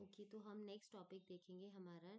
Okay, तो हम next topic देखेंगे हमारा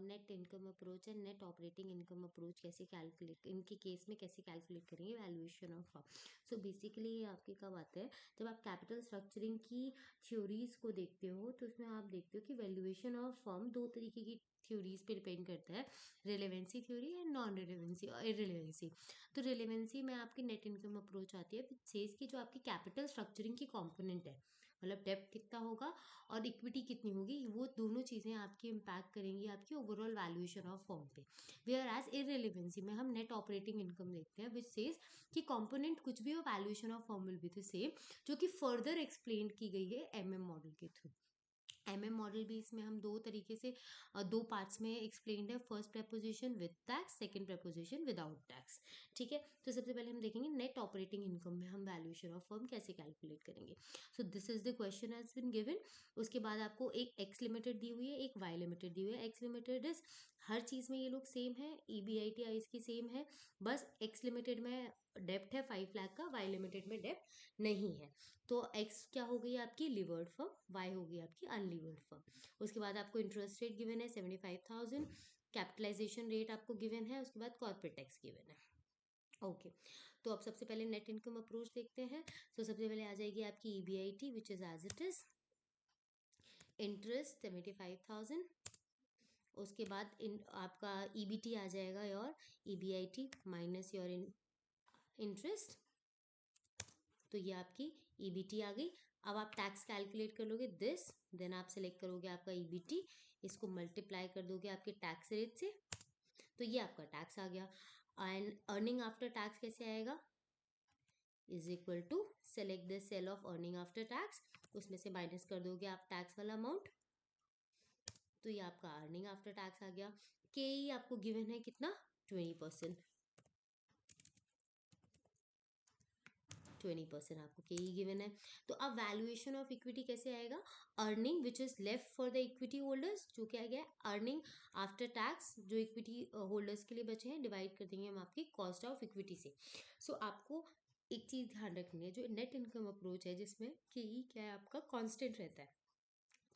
net income approach and net operating income approach कैसे कैलकुलेट, इनके केस में कैसे कैलकुलेट करेंगे valuation of firm. So basically ये आपके कब आते हैं, जब आप कैपिटल स्ट्रक्चरिंग की थ्योरीज को देखते हो तो उसमें आप देखते हो कि वैल्यूएशन ऑफ फर्म दो तरीके की थ्योरीज पे डिपेंड करता है, relevancy theory and non relevancy और इररिलेवेंसी। तो रिलेवेंसी में आपकी नेट इनकम अप्रोच आती है, सेज की जो आपकी कैपिटल स्ट्रक्चरिंग की कंपोनेंट है, मतलब डेप्थ कितना होगा और इक्विटी कितनी होगी, वो दोनों चीज़ें आपकी इम्पैक्ट करेंगी आपकी ओवरऑल वैल्यूएशन ऑफ फर्म पे। वेयर एज इररिलेवेंसी में हम नेट ऑपरेटिंग इनकम देखते हैं, विच सेज कि कंपोनेंट कुछ भी हो, valuation of firm will be the same, जो कि फर्दर एक्सप्लेन की गई है एमएम मॉडल के थ्रू। एमएम मॉडल भी इसमें हम दो तरीके से दो पार्ट्स में एक्सप्लेन्ड है, first preposition with tax, second preposition without tax. ठीक है, तो सबसे पहले हम देखेंगे नेट ऑपरेटिंग इनकम में हम वैल्यूएशन ऑफ फर्म कैसे कैलकुलेट करेंगे। So this is the question has been given. उसके बाद आपको एक एक्स लिमिटेड दी हुई है, एक वाई लिमिटेड दी हुई है। एक्स लिमिटेड इज हर चीज़ में ये लोग सेम है, ईबीआईटी आई इसकी सेम है, बस एक्स लिमिटेड में डेप्ट है 5 लाख का, वाई लिमिटेड में डेप्ट नहीं है। तो एक्स क्या हो गई आपकी लिवर्ड फर्म, वाई हो गई आपकी अनलिवर्ड फर्म। उसके बाद आपको इंटरेस्ट रेट गिवन है 75,000, कैपिटलाइजेशन रेट आपको गिवन है, उसके बाद कॉर्पोरेट टैक्स गिवन है। ओके, तो अब सबसे पहले नेट इनकम अप्रोच देखते हैं। तो सबसे पहले आ जाएगी आपकी EBIT which is as it is, interest 75,000। उसके बाद आपका ईबीटी आ जाएगा your EBIT minus your interest, तो ये आपकी ईबीटी आ गई। अब आप टैक्स कैलकुलेट कर लोगे दिस, देन आप सेलेक्ट करोगे आपका ईबीटी, इसको मल्टीप्लाई कर दोगे आपके टैक्स रेट से, तो ये आपका टैक्स आ गया। एंड अर्निंग आफ्टर टैक्स कैसे आएगा, is equal to select the sale of earning after tax, उसमें से माइनस कर दोगे आप टैक्स वाला अमाउंट, तो ये आपका अर्निंग आफ्टर टैक्स आ गया। के आपको गिवन है कितना, 20%, 20% आपको के गिवन है। तो अब वैल्यूएशन ऑफ इक्विटी कैसे आएगा, earning which is left for the equity holders, जो क्या गया अर्निंग आफ्टर टैक्स जो इक्विटी होल्डर्स के लिए बचे हैं, डिवाइड कर देंगे हम आपकी कॉस्ट ऑफ इक्विटी से। सो आपको एक चीज ध्यान रखनी है, जो नेट इनकम अप्रोच है जिसमें के क्या है आपका कांस्टेंट रहता है,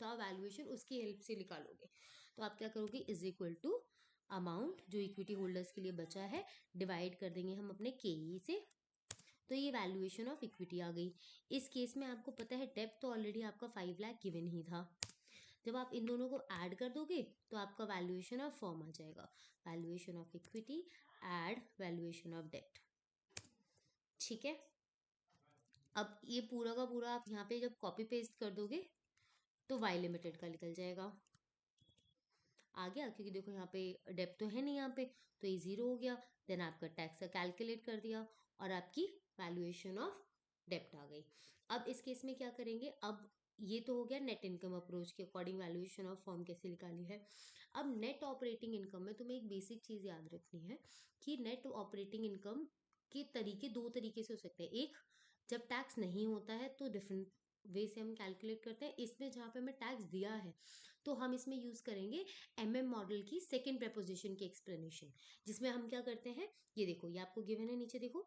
तो आप वैल्यूएशन उसकी हेल्प से निकालोगे। तो आप क्या करोगे, इज इक्वल टू अमाउंट जो इक्विटी होल्डर्स के लिए बचा है डिवाइड कर देंगे हम अपने के से, तो ये वैल्यूएशन ऑफ इक्विटी आ गई। इस केस में आपको पता है डेप्थ तो ऑलरेडी आपका 5 लाख गिवन ही था, जब आप इन दोनों को ऐड कर दोगे तो आपका वैल्यूएशन ऑफ फर्म आ जाएगा, valuation of equity add valuation of डेप्ट। ठीक है, अब ये पूरा का पूरा आप यहाँ पे जब कॉपी पेस्ट कर दोगे तो वाई लिमिटेड का निकल जाएगा, आ गया, क्योंकि देखो यहाँ पे डेप्थ तो है नहीं यहाँ पे, तो ये 0 हो गया। देन आपका टैक्स कैलकुलेट कर दिया और आपकी वैल्यूएशन ऑफ डेप्ट आ गई। अब इस केस में क्या करेंगे, अब ये तो हो गया नेट इनकम अप्रोच के अकॉर्डिंग वैल्यूएशन ऑफ फर्म कैसे निकाली है। अब नेट ऑपरेटिंग इनकम में तुम्हें एक बेसिक चीज याद रखनी है कि नेट ऑपरेटिंग इनकम के तरीके दो तरीके से हो सकते हैं। एक, जब टैक्स नहीं होता है तो डिफरेंट वे से हम कैलकुलेट करते हैं। इसमें जहाँ पे हमें टैक्स दिया है तो हम इसमें यूज करेंगे एमएम मॉडल की सेकंड प्रपोजिशन की एक्सप्लेनेशन, जिसमें हम क्या करते हैं, ये देखो ये आपको गिवन है नीचे देखो,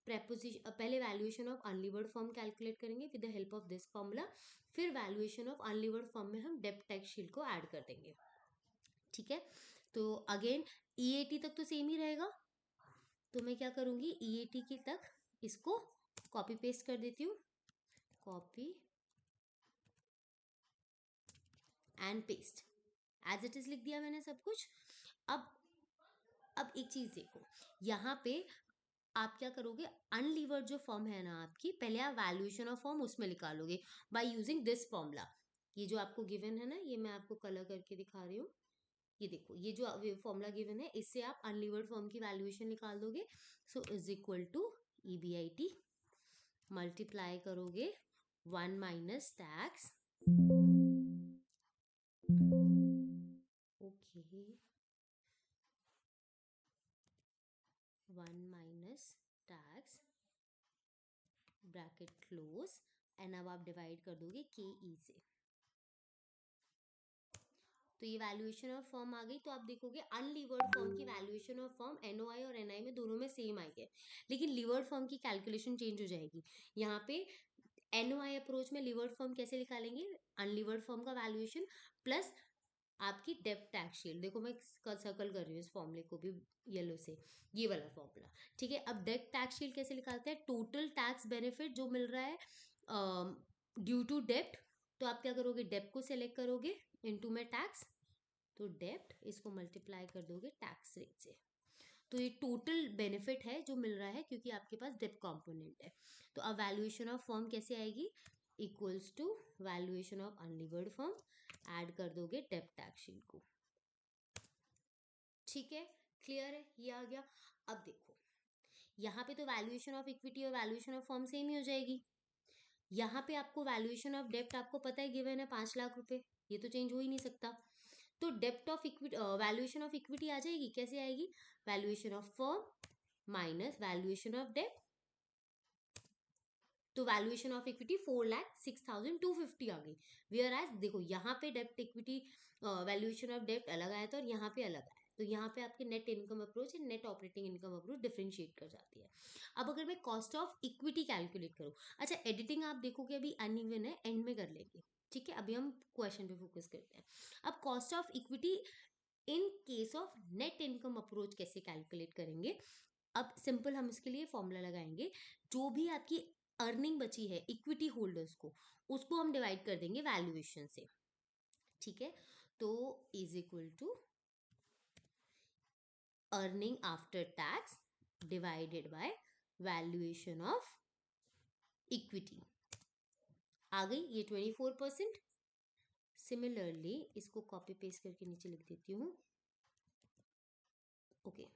प्रपोजिशन पहले valuation of unlevered firm calculate करेंगे with the help of this formula, फिर वैल्यूएशन ऑफ अनलिवर्ड फॉर्म में हम डेप्ट टैक्स शीट को ऐड कर देंगे। ठीक है, तो अगेन ईएटी तक तो सेम ही रहेगा, तो मैं क्या करूंगी ईएटी की तक इसको कॉपी पेस्ट कर देती हूँ, copy and paste, as it is लिख दिया मैंने सब कुछ। अब एक चीज देखो, यहाँ पे आप क्या करोगे, अनलीवर्ड जो फॉर्म है ना आपकी, पहले आप वैल्यूएशन ऑफ फॉर्म उसमें निकालोगे बाय यूजिंग दिस फॉर्मूला। ये जो आपको गिवन है ना, ये मैं आपको कलर करके दिखा रही हूँ, ये देखो ये जो फॉर्मूला गिवन है, इससे आप अनलीवर्ड फॉर्म की वैल्यूएशन निकाल दोगे। So is equal to EBIT multiply करोगे 1 minus tax, okay 1 minus tax bracket close, and अब आप डिवाइड कर दोगे के ई से, तो ये वैल्यूएशन ऑफ फर्म आ गई। तो आप देखोगे अनलीवर्ड फर्म की वैल्यूएशन ऑफ फर्म एनओआई और एनआई में दोनों में सेम आई है, लेकिन लीवर्ड फर्म की कैलकुलेशन चेंज हो जाएगी। यहाँ पे एनओआई अप्रोच में लीवर्ड फॉर्म कैसे निकालेंगे, अनलीवर्ड फॉर्म का वैल्यूएशन प्लस आपकी डेप्ट टैक्स शील्ड। देखो मैं सर्कल कर रही हूँ इस फॉर्मूले को भी येलो से, ये वाला फॉर्मूला, ठीक है। अब डेप्ट टैक्स शील्ड कैसे निकालते हैं, टोटल टैक्स बेनिफिट जो मिल रहा है ड्यू टू डेप्ट, तो आप क्या करोगे, डेप्ट को सेलेक्ट करोगे इनटू में टैक्स, तो डेप्ट इसको मल्टीप्लाई कर दोगे टैक्स रेट से, तो ये टोटल बेनिफिट है जो मिल रहा है क्योंकि आपके पास डेप्ट कंपोनेंट है। तो अब वैल्यूएशन ऑफ फर्म कैसे आएगी, equals to valuation of unlevered firm, add कर दोगे डेप्ट टैक्स शीट को, ठीक है। क्लियर है, ये आ गया। अब देखो यहाँ पे तो वैल्यूएशन ऑफ इक्विटी और वैल्यूएशन ऑफ फर्म सेम ही हो जाएगी। यहाँ पे आपको वैल्यूएशन ऑफ डेप्ट आपको पता है गिवन है 5 लाख रुपए, ये तो चेंज हो ही नहीं सकता। तो डेप्ट of equity, valuation of equity आ जाएगी, कैसे आएगी, valuation of firm minus valuation of डेप्ट, तो वैल्यूएशन ऑफ इक्विटी 4,06,250 आ गई। वेयर एज देखो यहाँ पे डेप्ट इक्विटी वैल्यूएशन ऑफ डेप्ट अलग आया था और यहाँ पे अलग आया, तो यहाँ पे आपके net income approach and net operating income approach differentiate कर जाती है। अब अगर मैं कॉस्ट ऑफ इक्विटी कैलकुलेट करूँ, अच्छा एडिटिंग आप देखोगे अभी अनइवन है, एंड में कर लेंगे, ठीक है। अभी हम क्वेश्चन पे फोकस करते हैं। अब cost of equity in case of net income approach कैसे कैलकुलेट करेंगे, अब सिंपल हम इसके लिए फॉर्मूला लगाएंगे, जो भी आपकी अर्निंग बची है इक्विटी होल्डर्स को, उसको हम डिवाइड कर देंगे वैल्यूएशन से, ठीक है। तो is equal to earning after tax divided by valuation of equity, आ गई ये 24%। सिमिलरली इसको कॉपी पेस्ट करके नीचे लिख देती हूँ, ओके।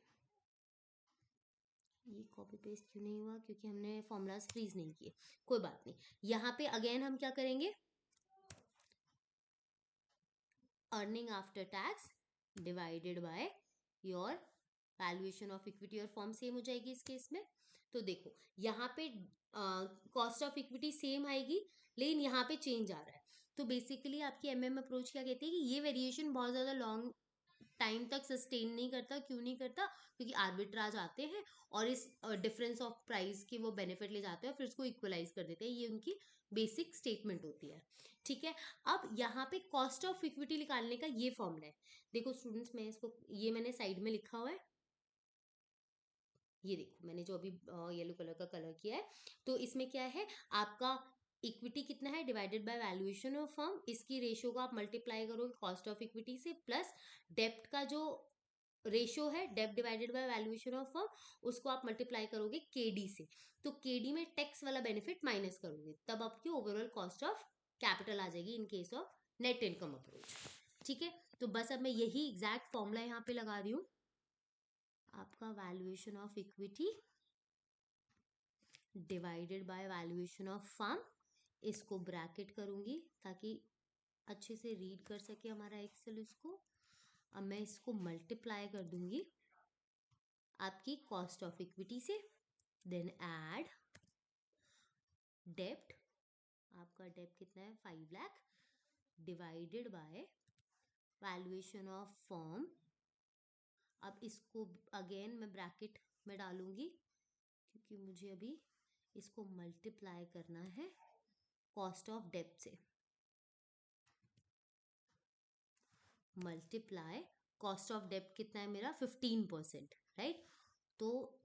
ये कॉपी पेस्ट क्यों नहीं हुआ, क्योंकि हमने फॉर्मूलाज फ्रीज नहीं किए, कोई बात नहीं। यहाँ पे अगेन हम क्या करेंगे, earning after tax divided by your valuation of equity, और फॉर्म सेम हो जाएगी इस केस में। तो देखो यहाँ पे कॉस्ट ऑफ इक्विटी सेम आएगी, लेकिन यहाँ पे चेंज आ रहा है। तो बेसिकली आपकी एमएम अप्रोच क्या कहती है कि ये वेरिएशन बहुत ज़्यादा लॉन्ग टाइम तक सस्टेन नहीं करता, क्यों नहीं करता, क्योंकि आर्बिट्राज आते हैं और इस डिफरेंस ऑफ प्राइस के वो बेनिफिट ले जाते हैं और फिर उसको इक्वलाइज कर देते हैं, ये उनकी बेसिक स्टेटमेंट होती है, ठीक है। अब यहाँ पे कॉस्ट ऑफ इक्विटी निकालने का ये फॉर्मूला है, देखो स्टूडेंट्स मैं इसको, ये मैंने साइड में लिखा हुआ है, ये देखो मैंने जो अभी येलो कलर का कलर किया है, तो इसमें क्या है आपका इक्विटी कितना है divided by valuation of firm, इसकी रेशियो को आप मल्टीप्लाई करोगे कॉस्ट ऑफ इक्विटी से, प्लस डेप्ट का जो रेशियो है डेप्ट divided by valuation of firm, उसको आप मल्टीप्लाई करोगे केडी से, तो केडी में टैक्स वाला बेनिफिट माइनस करोगे, तब आपकी ओवरऑल कॉस्ट ऑफ कैपिटल आ जाएगी in case of net income approach, ठीक है। तो बस अब मैं यही एग्जैक्ट फॉर्मूला यहाँ पे लगा रही हूँ, आपका valuation of equity divided by valuation of firm, इसको ब्रैकेट करूंगी ताकि अच्छे से रीड कर सके हमारा एक्सेल इसको। अब मैं इसको मल्टीप्लाई कर दूंगी आपकी कॉस्ट ऑफ इक्विटी से, देन ऐड डेप्ट, आपका डेप्ट कितना है 5 lakh, divided by valuation of firm, अब इसको अगेन मैं ब्रैकेट में डालूंगी क्योंकि मुझे अभी इसको मल्टीप्लाई करना है कॉस्ट ऑफ डेप्ट से, मल्टीप्लाई कॉस्ट ऑफ डेप्ट कितना है मेरा 15%, राइट, तो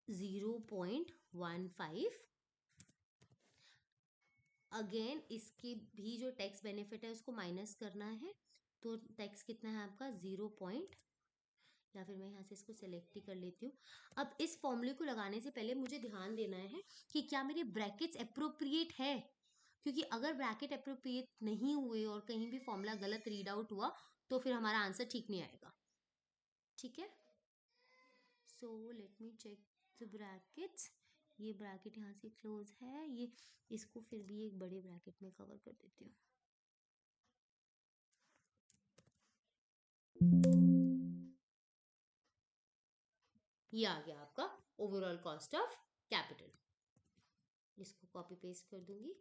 0.15, अगेन इसकी भी जो टैक्स बेनिफिट है उसको माइनस करना है, तो टैक्स कितना है आपका 0 पॉइंट, या फिर मैं यहाँ से इसको सेलेक्ट ही कर लेती हूँ। अब इस फॉर्मूले को लगाने से पहले मुझे ध्यान देना है कि क्या मेरे ब्रैकेट्स अप्रोप्रिएट है, क्योंकि अगर ब्रैकेट अप्रोप्रिएट नहीं हुए और कहीं भी फॉर्मूला गलत रीड आउट हुआ तो फिर हमारा आंसर ठीक नहीं आएगा, ठीक है। So let me check the brackets, ये ब्रैकेट यहाँ से क्लोज है, ये इसको फिर भी एक बड़े ब्रैकेट में कवर कर देती हूँ, ये आ गया आपका ओवरऑल कॉस्ट ऑफ कैपिटल, इसको कॉपी पेस्ट कर दूंगी।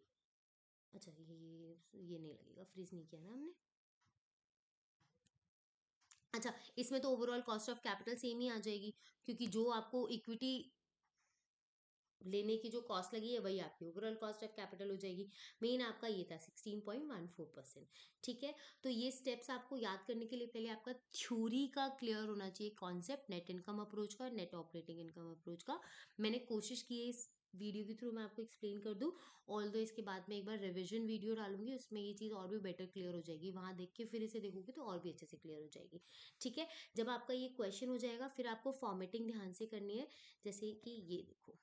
अच्छा ये नहीं लगेगा, फ्रीज नहीं किया ना हमने, अच्छा इसमें तो overall cost of capital same ही आ जाएगी, क्योंकि जो आपको इक्विटी लेने की जो कॉस्ट लगी है वही आपकी ओवरऑल कॉस्ट ऑफ कैपिटल हो जाएगी। मेन आपका ये था 16.14%। ठीक है, तो ये स्टेप्स आपको याद करने के लिए पहले आपका थ्योरी का क्लियर होना चाहिए, कॉन्सेप्ट नेट इनकम अप्रोच का, नेट ऑपरेटिंग इनकम अप्रोच का। मैंने कोशिश की है इस वीडियो के थ्रू मैं आपको एक्सप्लेन कर दूं। ऑल दो इसके बाद में एक बार रिविजन वीडियो डालूंगी, उसमें ये चीज़ और भी बेटर क्लियर हो जाएगी, वहां देख के फिर इसे देखोगे तो और भी अच्छे से क्लियर हो जाएगी। ठीक है, जब आपका ये क्वेश्चन हो जाएगा फिर आपको फॉर्मेटिंग ध्यान से करनी है। जैसे कि ये देखो,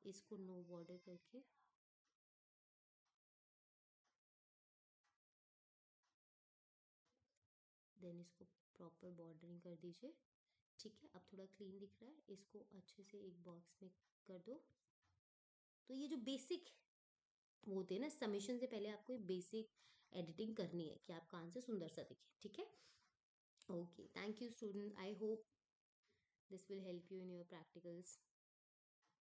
इसको नो बॉर्डर करके देन इसको प्रॉपर बॉर्डरिंग कर दीजिए। ठीक है, अब थोड़ा क्लीन दिख रहा है, इसको अच्छे से एक बॉक्स में कर दो। तो ये जो बेसिक वो होते हैं ना, समीशन से पहले आपको बेसिक एडिटिंग करनी है कि आपका आंसर सुंदर सा दिखे। ठीक है, okay, thank you student, I hope this will help you in your practicals.